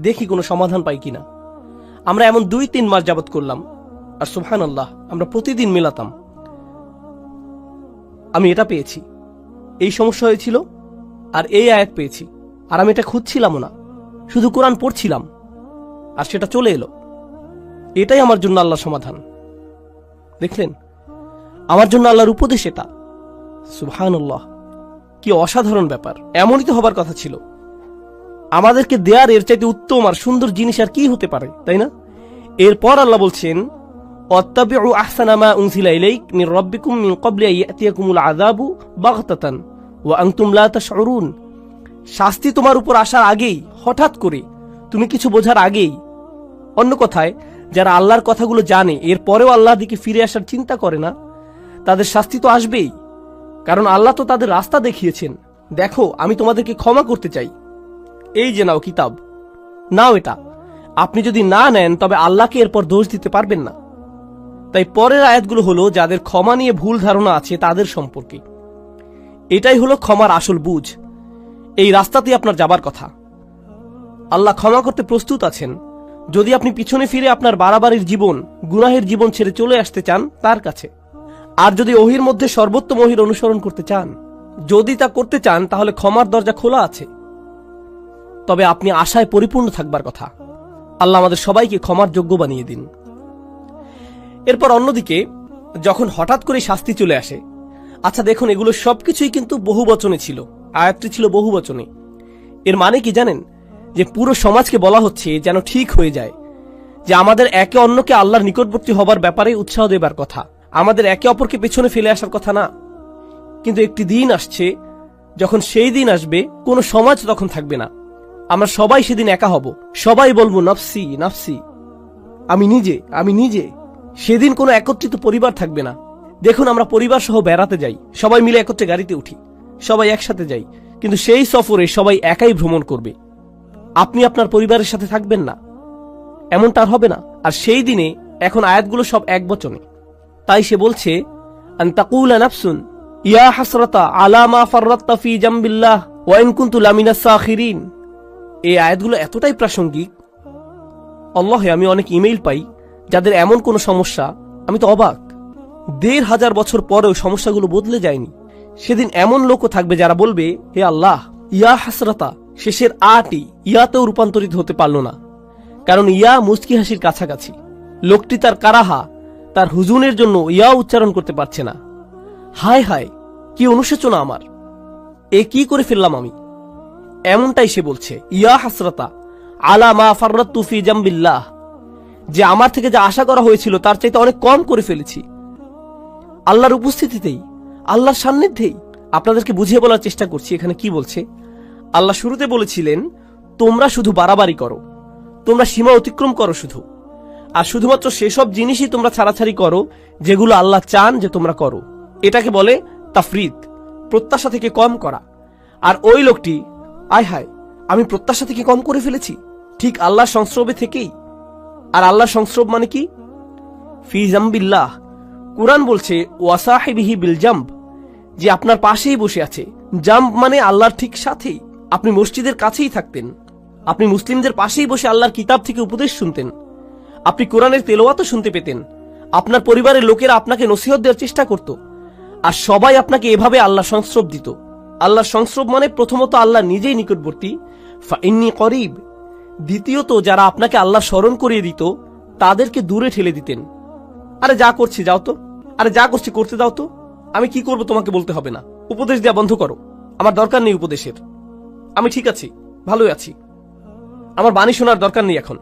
দেখি কোনো সমাধান পাই কিনা। আমরা এমন 2-3 মাস যাবত করলাম, আর সুবহানাল্লাহ, আমরা প্রতিদিন মেলাতাম। আমি এটা পেয়েছি, এই সমস্যা হয়েছিল, আর এই আয়াত পেয়েছি, আর আমি এটা খুঁজছিলামও না, শুধু কোরআন পড়ছিলাম আর সেটা চলে এলো। এটাই আমার জন্য আল্লাহর সমাধান। দেখলেন, আমার জন্য আল্লাহর উপদেশ এটা। সুবহানাল্লাহ, কি অসাধারণ ব্যাপার! এমনই তো হবার কথা ছিল। আমাদেরকে দেয়ার এর চাইতে উত্তম আর সুন্দর জিনিস আর কি হতে পারে, তাই না? এরপর আল্লাহ বলছেন, অত্তাবিউ আহসানা মা উনজিলা ইলাইক মির রাব্বিকুম মিন ক্বাবলি আন ইয়াতিয়াকুমুল আযাবু বাগতাতান ওয়া আনতুম লা তাশউরুন। শাস্তি তোমার উপর আসার আগেই, হঠাৎ করে, তুমি কিছু বোঝার আগেই। অন্য কথায়, যারা আল্লাহর কথাগুলো জানে এরপরেও আল্লাহর দিকে ফিরে আসার চিন্তা করে না, তাদের শাস্তি তো আসবেই। কারণ আল্লাহ তো তাদের রাস্তা দেখিয়েছেন। দেখো, আমি তোমাদেরকে ক্ষমা করতে চাই, এই যে নাও কিতাব, নাও এটা। আপনি যদি না নেন তবে আল্লাহকে এরপর দোষ দিতে পারবেন না। তাই পরের আয়াতগুলো হলো যাদের ক্ষমা নিয়ে ভুল ধারণা আছে তাদের সম্পর্কে। এটাই হলো ক্ষমার আসল বুঝ। এই রাস্তাতে আপনার যাবার কথা। আল্লাহ ক্ষমা করতে প্রস্তুত আছেন যদি আপনি পিছনে ফিরে আপনার বাড়াবাড়ির জীবন, গুনাহের জীবন ছেড়ে চলে আসতে চান তার কাছে। আর যদি ওহির মধ্যে সর্বোত্তম ওহির অনুসরণ করতে চান, যদি তা করতে চান, তাহলে ক্ষমার দরজা খোলা আছে। তবে আপনি আশায় পরিপূর্ণ থাকবার কথা। আল্লাহ আমাদের সবাইকে ক্ষমার যোগ্য বানিয়ে দিন। এরপর অন্যদিকে যখন হঠাৎ করে শাস্তি চলে আসে, আচ্ছা দেখুন, এগুলো সবকিছুই কিন্তু বহুবচনে ছিল। আয়াতটি ছিল বহুবচনে। এর মানে কি জানেন? যে পুরো সমাজকে বলা হচ্ছে যেন ঠিক হয়ে যায় যে আমাদের একে অন্যকে আল্লাহর নিকটবর্তী হবার ব্যাপারে উৎসাহ দেবার কথা, আমাদের একে অপরকে পেছনে ফেলে আসার কথা না। কিন্তু একটি দিন আসছে যখন সেই দিন আসবে, কোনো সমাজ তখন থাকবে না। আমরা সবাই সেদিন একা হব। সবাই বলবো নফসি নফসি, আমি নিজে আমি নিজে। সেদিন কোনো একত্রিত পরিবার থাকবে না। দেখুন, আমরা পরিবার সহ বেড়াতে যাই, সবাই মিলে একত্রে গাড়িতে উঠি, সবাই একসাথে যাই, কিন্তু সেই সফরে সবাই একাই ভ্রমণ করবে। আপনি আপনার পরিবারের সাথে থাকবেন না, এমনটা আর হবে না। আর সেই দিনে এখন আয়াতগুলো সব এক বচনে। তাই সে বলছে আন তাকুলা নাফসুন ইয়া হাসরাতা আলা মা ফাররাততা ফি জামবিল্লাহ ওয়া ইন কুনতু লামিনাস সাখিরিন। এই আয়াতগুলো এতটাই প্রাসঙ্গিক, আল্লাহে আমি অনেক ইমেইল পাই যাদের এমন কোন সমস্যা, আমি তো অবাক। ১,৫০০ বছর পরেও সমস্যাগুলো বদলে যায়নি। সেদিন এমন লোকও থাকবে যারা বলবে, হে আল্লাহ, ইয়া হাসরাতা শেষের আটি ইয়াতেও রূপান্তরিত হতে পারল না, কারণ ইয়া মুস্কি হাসির কাছাকাছি। লোকটি তার কারাহা, তার হুজুনের জন্য ইয়া উচ্চারণ করতে পারছে না। হায় হায়, কি অনুশোচনা আমার, এ কি করে ফেললাম আমি। এমনটাই সে বলছে, ইয়া হাসরাতা আলা মা ফাররাততু ফি জামবিল্লাহ, যে আমার থেকে যা আশা করা হয়েছিল তার চাইতে অনেক কম করে ফেলেছি। আল্লাহর উপস্থিতিতেই, আল্লাহর সান্নিধ্যেই। আপনাদেরকে বুঝিয়ে বলার চেষ্টা করছি এখানে কি বলছে। আল্লাহ শুরুতে বলেছিলেন, তোমরা শুধু বাড়াবাড়ি করো, তোমরা সীমা অতিক্রম করো শুধু, আর শুধুমাত্র সেসব জিনিসই তোমরা ছাড়াছাড়ি করো যেগুলো আল্লাহ চান যে তোমরা করো। এটাকে বলে তাফরিদ, প্রত্যাশা থেকে কম করা। আর ওই লোকটি, আয় হায়, আমি প্রত্যাশা থেকে কম করে ফেলেছি, ঠিক আল্লাহর সংস্রবে থেকেই। আর আল্লাহর সংস্রব মানে কি? ফি জামবিল্লাহ। কুরআন বলছে ওয়াসাহিবিহি বিল জাম্ব, যে আপনার পাশেই বসে আছে। জাম্ব মানে আল্লাহর ঠিক সাথেই। আপনি মসজিদের কাছেই থাকতেন, আপনি মুসলিমদের পাশেই বসে আল্লাহর কিতাব থেকে উপদেশ শুনতেন, আপনি কোরআনের তেলাওয়াতও শুনতে পেতেন, আপনার পরিবারের লোকেরা আপনাকে নসিহত দেওয়ার চেষ্টা করত, আর সবাই আপনাকে এভাবে আল্লাহ সংস্রব দিত। আল্লাহর সংস্রব মানে প্রথমত আল্লাহ নিজেই নিকটবর্তী, ফাইন্নী করিব। দ্বিতীয়ত যারা আপনাকে আল্লাহ স্মরণ করিয়ে দিত তাদেরকে দূরে ঠেলে দিতেন। আরে যা করছি যাও তো, আরে যা করছি করতে দাও তো, আমি কি করব তোমাকে বলতে হবে না, উপদেশ দেওয়া বন্ধ করো, আমার দরকার নেই উপদেশের, আমি ঠিক আছি, ভালোই আছি, আমার বাণী শোনার দরকার নেই এখন।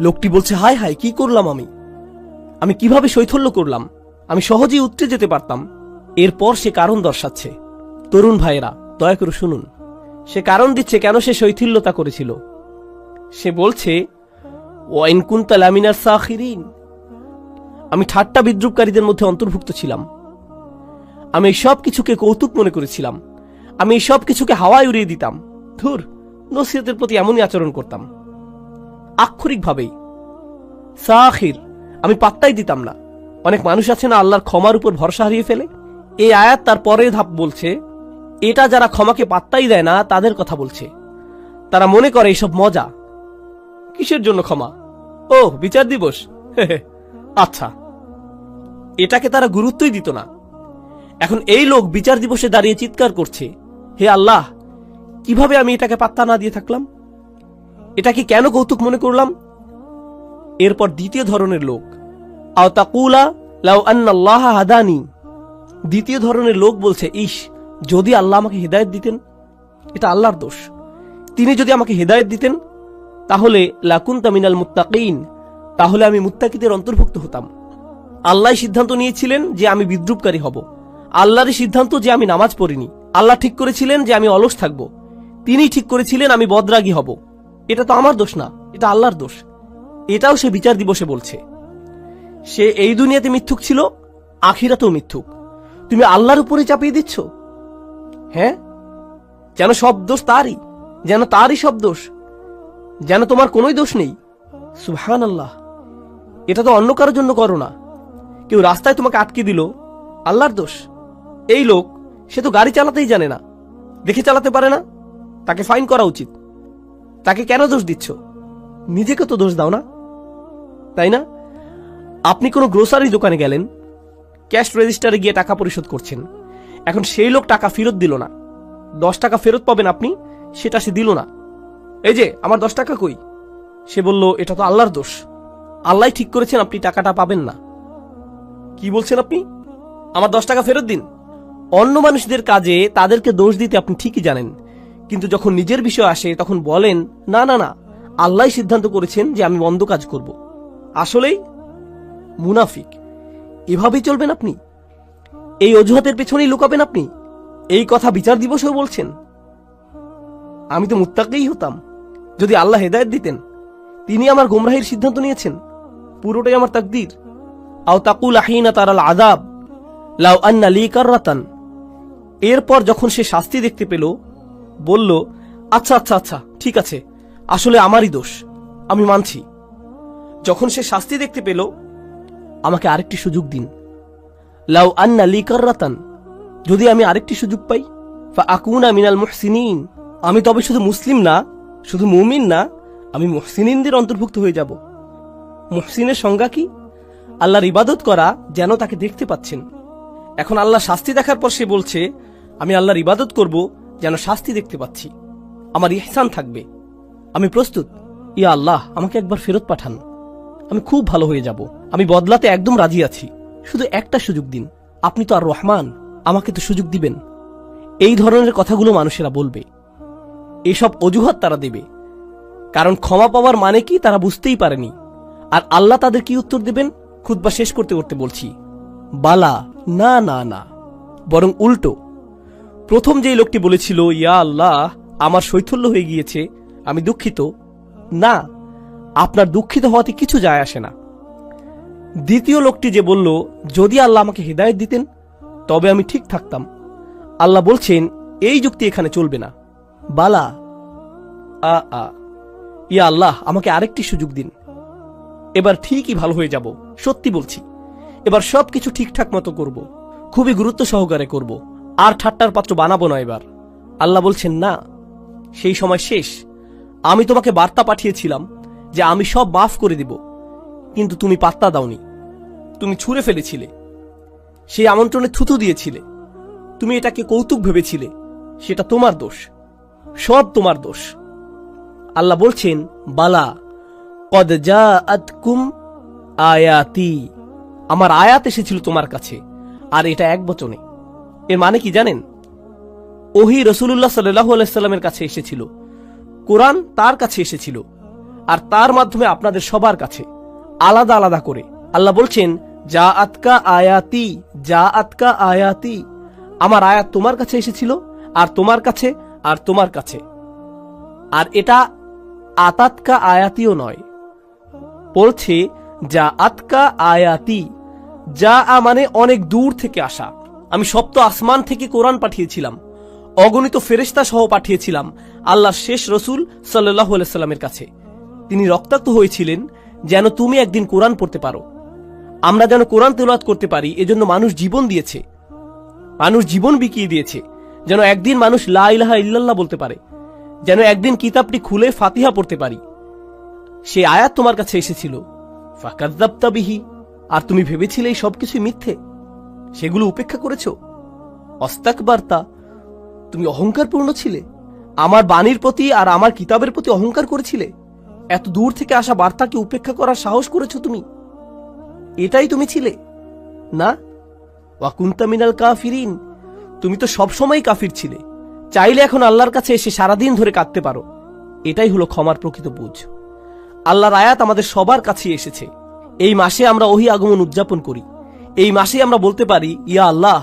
লোকটি বলছে, হায় হায়, কি করলাম আমি কিভাবে শৈথল্য করলাম, আমি সহজেই উতরে যেতে পারতাম। এরপর সে কারণ দর্শাচ্ছে। তরুণ ভাইয়েরা, দয়া করে শুনুন, সে কারণ দিচ্ছে কেন সে শৈথিল্যতা করেছিল। সে বলছে, ওয়া ইন কুনতা লামিনাস সাখিরিন, আমি ঠাট্টা বিদ্রুপকারীদের মধ্যে অন্তর্ভুক্ত ছিলাম। আমি এই সব কিছুকে কৌতুক মনে করেছিলাম, আমি এই সব কিছুকে হাওয়ায় উড়িয়ে দিতাম। ধুর, নসিহতের প্রতি এমনই আচরণ করতাম, আক্ষরিকভাবেই। সাখির, আমি পাত্তাই দিতাম না। অনেক মানুষ আছে না আল্লাহর ক্ষমার উপর ভরসা হারিয়ে ফেলে। এই আয়াত তার পরের ধাপ বলছে, এটা যারা ক্ষমাকে পাত্তাই দেয় না তাদের কথা বলছে। তারা মনে করে এসব মজা। কিসের জন্য ক্ষমা? ও, বিচার দিবস, আচ্ছা, এটাকে তারা গুরুত্বই দিত না। এখন এই লোক বিচার দিবসে দাঁড়িয়ে চিৎকার করছে, হে আল্লাহ, কিভাবে আমি এটাকে পাত্তা না দিয়ে থাকলাম, এটাকে কেন কৌতুক মনে করলাম। এরপর দ্বিতীয় ধরনের লোক, আও তাকুলা লাউ আন্নাল্লাহ হাদানি, দ্বিতীয় ধরনের লোক বলছে, ইস, যদি আল্লাহ আমাকে হেদায়েত দিতেন। এটা আল্লাহর দোষ। তিনি যদি আমাকে হেদায়েত দিতেন তাহলে লাকুনতা মিনাল মুত্তাকিন, তাহলে আমি মুত্তাকিদের অন্তর্ভুক্ত হতাম। আল্লাহ সিদ্ধান্ত নিয়েছিলেন যে আমি বিদ্রুপকারী হব, আল্লাহরই সিদ্ধান্ত যে আমি নামাজ পড়িনি। আল্লাহ ঠিক করেছিলেন যে আমি অলস থাকব, তিনি ঠিক করেছিলেন আমি বদরাগী হব। এটা তো আমার দোষ না, এটা আল্লাহর দোষ। এটাও সে বিচার দিবসে বলছে। সে এই দুনিয়াতে মিথ্যুক ছিল, আখিরাতেও মিথ্যুক। তুমি আল্লাহর উপরে চাপিয়ে দিচ্ছ। হ্যাঁ, যেন সব দোষ তারই, যেন তারই সব দোষ, যেন তোমার কোনোই দোষ নেই। সুবহানাল্লাহ, এটা তো অন্য কারোর জন্য করো না, কেউ রাস্তায় তোমাকে আটকে দিল, আল্লাহর দোষ। এই লোক, সে তো গাড়ি চালাতেই জানে না, দেখে চালাতে পারে না, তাকে ফাইন করা উচিত। তাকে কেন দোষ দিচ্ছ? নিজেকে তো দোষ দাও না, তাই না? আপনি কোনো গ্রোসারি দোকানে গেলেন, ক্যাশ রেজিস্টারে গিয়ে টাকা পরিশোধ করছেন। এখন সেই লোক টাকা ফেরত দিল না, 10 টাকা ফেরত পাবেন আপনি, সেটা সে দিল না। এই যে আমার 10 টাকা কই? সে বলল, এটা তো আল্লাহর দোষ, আল্লাহ ঠিক করেছেন আপনি টাকাটা পাবেন না। কি বলছেন আপনি? আমার 10 টাকা ফেরত দিন। অন্য মানুষদের কাজে তাদেরকে দোষ দিতে আপনি ঠিকই জানেন, কিন্তু যখন নিজের বিষয় আসে তখন বলেন, না না না, আল্লাহ সিদ্ধান্ত করেছেন যে আমি মন্দ কাজ করব। আসলেই মুনাফিক। এভাবেই চলবেন আপনি? এই অজুহাতের পেছনেই লুকাবেন আপনি? এই কথা বিচার দিবসেও বলছেন? আমি তো মুত্তাকিই হতাম যদি আল্লাহ হেদায়েত দিতেন। তিনি আমার গোমরাহির সিদ্ধান্ত নিয়েছেন, পুরোটাই আমার তাকদীর। আও তাকুল হিনা তারাল আযাব লাউ আন্না লি কাররাতান। এরপর যখন সে শাস্তি দেখতে পেল, বলল, আচ্ছা আচ্ছা আচ্ছা, ঠিক আছে, আসলে আমারই দোষ, আমি মানছি। যখন সে শাস্তি দেখতে পেল, আমাকে আরেকটি সুযোগ দিন। লাউ আন্না লি কাররাতান, যদি আমি আরেকটি সুযোগ পাই, ফা আকুনা মিনাল মুহসিনিন, আমি তবে শুধু মুসলিম না, শুধু মুমিন না, আমি মুহসিনিনদের অন্তর্ভুক্ত হয়ে যাব। মুহসিনের সংজ্ঞা কি? আল্লাহর ইবাদত করা যেন তাকে দেখতে পাচ্ছেন। এখন আল্লাহ শাস্তি দেখার পর সে বলছে, আমি আল্লাহর ইবাদত করব যেন শাস্তি দেখতে পাচ্ছি, আমার ইহসান থাকবে, আমি প্রস্তুত। ইয়া আল্লাহ, আমাকে একবার ফেরত পাঠান, আমি খুব ভালো হয়ে যাব, আমি বদলাতে একদম রাজি আছি, শুধু একটা সুযোগ দিন, আপনি তো আর রহমান, আমাকে তো সুযোগ দিবেন। এই ধরনের কথাগুলো মানুষেরা বলবে, এসব অজুহাত তারা দেবে, কারণ ক্ষমা পাওয়ার মানে কি তারা বুঝতেই পারেনি। আর আল্লাহ তাদের কি উত্তর দেবেন? খুতবা শেষ করতে করতে বলছি, বালা, না না না, বরং উল্টো। প্রথম যেই লোকটি বলেছিল, ইয়া আল্লাহ, আমার শৈথল্য হয়ে গিয়েছে, আমি দুঃখিত, না, আপনার দুঃখিত হওয়াতে কিছু যায় আসে না। দ্বিতীয় লোকটি যে বলল, যদি আল্লাহ আমাকে হেদায়েত দিতেন তবে আমি ঠিক থাকতাম, আল্লাহ বলছেন এই যুক্তি এখানে চলবে না। বালা, ইয়া আল্লাহ, আমাকে আরেকটি সুযোগ দিন, এবার ঠিকই ভালো হয়ে যাব, সত্যি বলছি, এবার সবকিছু ঠিকঠাক মতো করব, খুবই গুরুত্ব সহকারে করব, আর ঠাট্টার পাত্র বানাবো না এবার। আল্লাহ বলছেন, না, সেই সময় শেষ। আমি তোমাকে বার্তা পাঠিয়েছিলাম যে আমি সব মাফ করে দিব, কিন্তু তুমি পাত্তা দাওনি, তুমি ছুঁড়ে ফেলেছিলে, সেই আমন্ত্রণে থুতু দিয়েছিলে, তুমি এটাকে কৌতুক ভেবেছিলে, সেটা তোমার দোষ, সব তোমার দোষ। আল্লাহ বলছেন, বালা, কদ জাআতকুম আয়াতি, আমার আয়াত এসেছিল তোমার কাছে, আর এটা এক বচনে। এর মানে কি জানেন? ওহী রাসূলুল্লাহ সাল্লাল্লাহু আলাইহি সাল্লামের কাছে এসেছিল, কোরআন তার কাছে এসেছিল, আর তার মাধ্যমে আপনাদের সবার কাছে আলাদা আলাদা করে। আল্লাহ বলছেন, জাআতকা আয়াতি, জাআতকা আয়াতি, আমার আয়াত তোমার কাছে এসেছিল, আর তোমার কাছে, আর তোমার কাছে। আর এটা আতাতকা আয়াতিও নয়, বলছে জাআতকা আয়াতি। যা মানে অনেক দূর থেকে আসা। আমি সপ্ত আসমান থেকে কোরআন পাঠিয়েছিলাম, অগণিত ফেরেশতা সহ পাঠিয়েছিলাম আল্লাহর শেষ রসুল সাল্লাল্লাহু আলাইহি সাল্লামের কাছে। তিনি রক্তাক্ত হয়েছিলেন যেন তুমি একদিন কোরআন পড়তে পারো, আমরা যেন কোরআন তেলাওয়াত করতে পারি। এজন্য মানুষ জীবন দিয়েছে, মানুষ জীবন বিকিয়ে দিয়েছে, যেন একদিন মানুষ লা ইলাহা ইল্লাল্লাহ বলতে পারে, যেন একদিন কিতাবটি খুলে ফাতিহা পড়তে পারি। সেই আয়াত তোমার কাছে এসেছিল, ফাকাযযাবতা বিহি, আর তুমি ভেবেছিলে এই সবকিছু মিথ্যে, সেগুলো উপেক্ষা করেছ। অস্তাকবারতা, তুমি অহংকারপূর্ণ ছিলে, আমার বাণীর প্রতি আর আমার কিতাবের প্রতি অহংকার করেছিলে। এত দূর থেকে আসা বার্তাকে উপেক্ষা করার সাহস করেছ তুমি, এটাই তুমি ছিলে না? ওয়া কুনতা মিনাল কাফিরিন, তুমি তো সবসময় কাফির ছিলে। চাইলে এখন আল্লাহর কাছে এসে সারাদিন ধরে কাঁদতে পারো। এটাই হলো ক্ষমার প্রকৃত বুঝ। আল্লাহর আয়াত আমাদের সবার কাছে এসেছে। এই মাসে আমরা ওহী আগমন উদযাপন করি। এই মাসে আমরা বলতে পারি, ইয়া আল্লাহ,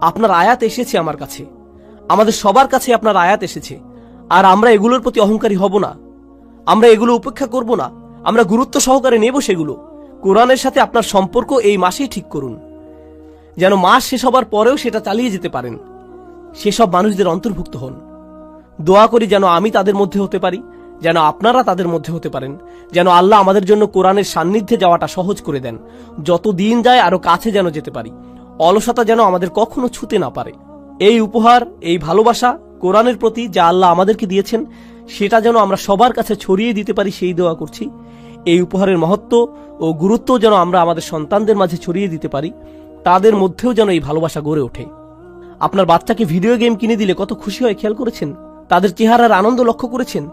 আপনার আয়াত এসেছে আমার কাছে, আমাদের সবার কাছে আপনার আয়াত এসেছে, আর আমরা এগুলোর প্রতি অহংকারী হব না, আমরা এগুলো উপেক্ষা করব না, আমরা গুরুত্ব সহকারে নেব সেগুলো। কোরআনের সাথে আপনার সম্পর্ক এই মাসেই ঠিক করুন, যেন মাস শেষ হবার পরেও সেটা চালিয়ে যেতে পারেন। সেসব মানুষদের অন্তর্ভুক্ত হন। দোয়া করি যেন আমি তাদের মধ্যে হতে পারি যেন আপনারা তাদের মধ্যে হতে পারেন, যেন আল্লাহ আমাদের জন্য কোরআনের সান্নিধ্যে যাওয়াটা সহজ করে দেন। যত দিন যায় আরো কাছে যেন যেতে পারি, অলসতা যেন আমাদের কখনো ছুতে না পারে। এই উপহার, এই ভালোবাসা কোরআনের প্রতি যা আল্লাহ আমাদেরকে দিয়েছেন, সেটা যেন আমরা সবার কাছে ছড়িয়ে দিতে পারি, সেই দোয়া করছি। এই উপহারের মহত্ব ও গুরুত্ব যেন আমরা আমাদের সন্তানদের মাঝে ছড়িয়ে দিতে পারি, তাদের মধ্যেও যেন এই ভালোবাসা গড়ে ওঠে। আপনার বাচ্চাকে ভিডিও গেম কিনে দিলে কত খুশি হয় খেয়াল করেছেন? তাদের চেহারার আনন্দ লক্ষ্য করেছেন?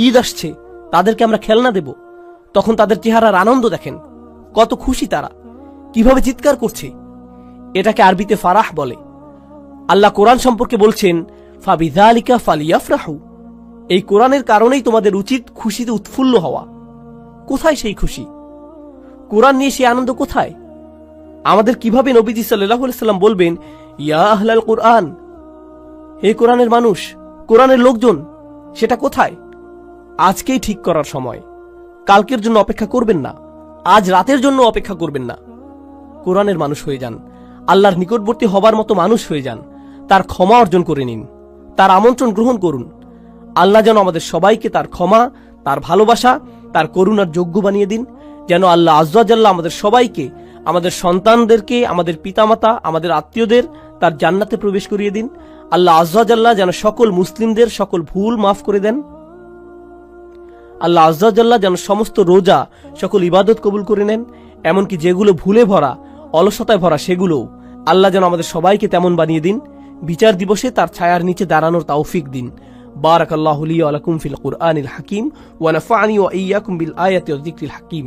ঈদ আসছে, তাদেরকে আমরা খেলনা দেব, তখন তাদের চেহারার আনন্দ দেখেন, কত খুশি তারা, কিভাবে চিৎকার করছে। এটাকে আরবিতে ফারাহ বলে। আল্লাহ কোরআন সম্পর্কে বলছেন, ফাবিযালিকা ফালিয়াফরাহু। এই কোরআনের কারণেই তোমাদের উচিত খুশিতে উৎফুল্ল হওয়া। কোথায় সেই খুশি? কোরআন নিয়ে সেই আনন্দ কোথায়? আমাদের কিভাবে নবীজি সাল্লাল্লাহু আলাইহি সাল্লাম বলবেন, ইয়া আহলাল কোরআন, হে কোরআনের মানুষ, কোরআনের লোকজন, সেটা কোথায়? আজকেই ঠিক করার সময়। কালকের জন্য অপেক্ষা করবেন না, আজ রাতের জন্য অপেক্ষা করবেন না। কোরআনের মানুষ হয়ে যান, আল্লাহর নিকটবর্তী হবার মতো মানুষ হয়ে যান, তার ক্ষমা অর্জন করে নিন, তার আমন্ত্রণ গ্রহণ করুন। আল্লাহ যেন আমাদের সবাইকে তার ক্ষমা, তার ভালোবাসা, তার করুণার যোগ্য বানিয়ে দিন। যেন আল্লাহ আয্যা ওয়া জাল্লা আমাদের সবাইকে, আমাদের সন্তানদেরকে, আমাদের পিতামাতা, আমাদের আত্মীয়দের তার জান্নাতে প্রবেশ করিয়ে দিন। আল্লাহ আয্যা ওয়া জাল্লা যেন সকল মুসলিমদের সকল ভুল মাফ করে দেন। আল্লাহ আয্যা ওয়া জাল্লা যেন সমস্ত রোজা, সকল ইবাদত কবুল করে নেন, এমনকি যেগুলো ভুলে ভরা, অলসতায় ভরা, সেগুলোও আল্লাহ যেন আমাদের সবাইকে তেমন বানিয়ে দিন। বিচার দিবসে তার ছায়ার নিচে দাঁড়ানোর তৌফিক দিন। বারাকাল্লাহু লি ওয়া লাকুম ফিল কুরআনিল হাকিম ওয়া নাফা'নি ওয়া ইয়্যাকুম বিল আয়াতি ওয়াজ যিকরিল হাকিম।